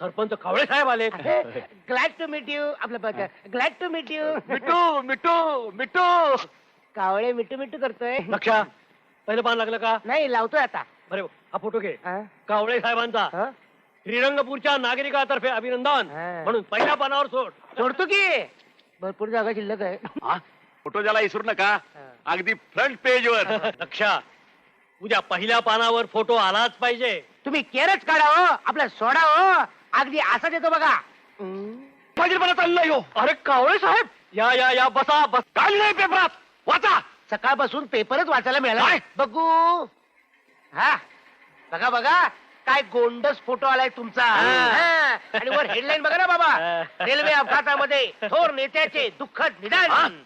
सरपंच कावळे साहेब आले. Glad to meet you. आपलं ग्लॅड टू मीट यू. मिठू मिठू मिठू. कावळे मिठू मिठू करतोय. लक्षा पहिलं पान लागलं का? नाही, लावतोय आता. बरे हा फोटो घे. हा? कावळे साहेबांचा हा? श्रीरंगपूरच्या नागरिकातर्फे अभिनंदन हा. म्हणून पहिल्या पानावर सोड. सोडतो की भरपूर जागा शिल्लक आहे. फोटो ज्याला विसरू नका, अगदी फ्रंट पेज वर. लक्षा उद्या पहिल्या पानावर फोटो आलाच पाहिजे. तुम्ही केरच काढा हो, आपला सोडा हो, अगदी असाच येतो बघा. माझी चाललंय हो. अरे कावळे साहेब या या या बसा बस. काय नाही पेपरात वाचा. सकाळपासून पेपरच वाचायला मिळाला. काय? बघू. हा बघा बघा, काय गोंडस फोटो आलाय तुमचा. हा. आणि वर हेडलाईन बघा ना बाबा. रेल्वे अपघातामध्ये थोर नेत्याचे दुःखद निदान.